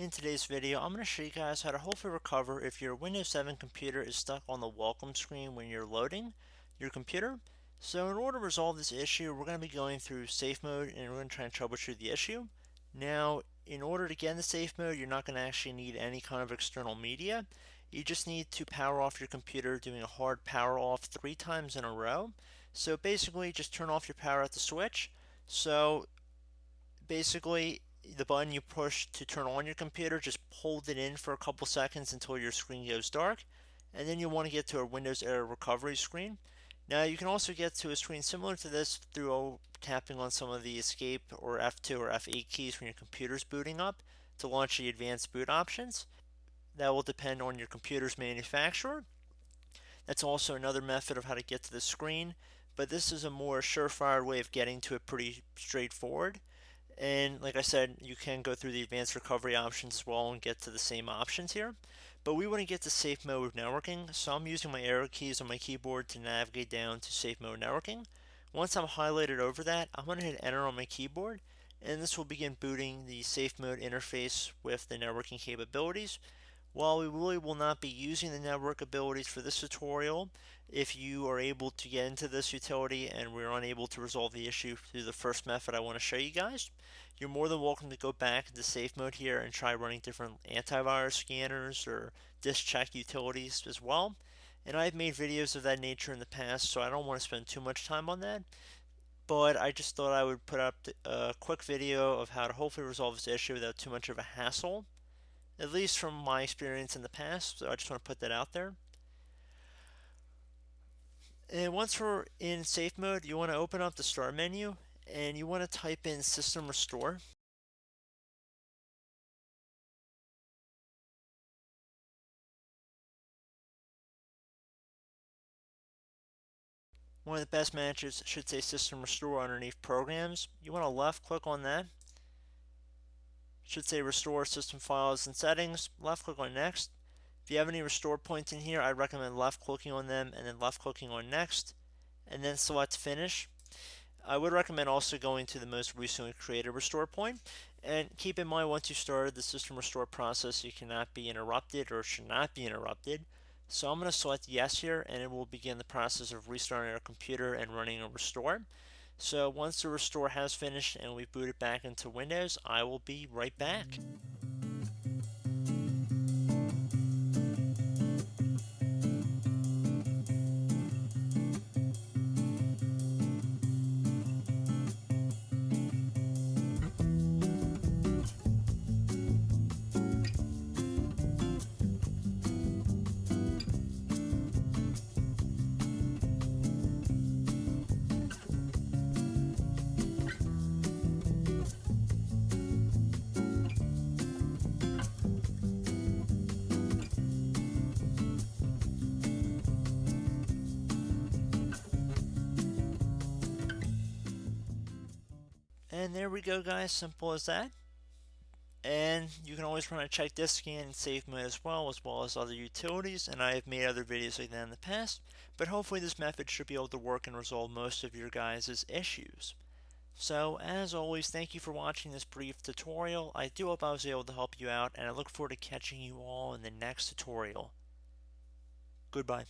In today's video, I'm going to show you guys how to hopefully recover if your Windows 7 computer is stuck on the welcome screen when you're loading your computer. So in order to resolve this issue, we're going to be going through safe mode and we're going to try and troubleshoot the issue. Now, in order to get into safe mode, you're not going to actually need any kind of external media. You just need to power off your computer, doing a hard power off 3 times in a row. So basically, just turn off your power at the switch. So basically, the button you push to turn on your computer, just hold it in for a couple seconds until your screen goes dark, and then you'll want to get to a Windows error recovery screen. Now you can also get to a screen similar to this through tapping on some of the escape or F2 or F8 keys when your computer's booting up to launch the advanced boot options. That will depend on your computer's manufacturer. That's also another method of how to get to the screen, but this is a more surefire way of getting to it, pretty straightforward. And like I said, you can go through the advanced recovery options as well and get to the same options here. But we want to get to safe mode with networking, so I'm using my arrow keys on my keyboard to navigate down to safe mode networking. Once I'm highlighted over that, I'm going to hit enter on my keyboard, and this will begin booting the safe mode interface with the networking capabilities. While we really will not be using the network abilities for this tutorial, if you are able to get into this utility and we're unable to resolve the issue through the first method I want to show you guys, you're more than welcome to go back into safe mode here and try running different antivirus scanners or disk check utilities as well. And I've made videos of that nature in the past, so I don't want to spend too much time on that. But I just thought I would put up a quick video of how to hopefully resolve this issue without too much of a hassle, at least from my experience in the past, so I just want to put that out there. And once we're in safe mode, you want to open up the start menu and you want to type in system restore. One of the best matches should say system restore underneath programs. You want to left click on that. It should say restore system files and settings. Left click on next. If you have any restore points in here, I recommend left clicking on them and then left clicking on next and then select finish. I would recommend also going to the most recently created restore point, and keep in mind once you started the system restore process, you cannot be interrupted or should not be interrupted. So I'm going to select yes here, and it will begin the process of restarting our computer and running a restore. So once the restore has finished and we've booted back into Windows, I will be right back. And there we go, guys, simple as that. And you can always run a check disk scan in safe mode as well as other utilities, and I have made other videos like that in the past, but hopefully this method should be able to work and resolve most of your guys' issues. So as always, thank you for watching this brief tutorial. I do hope I was able to help you out, and I look forward to catching you all in the next tutorial. Goodbye.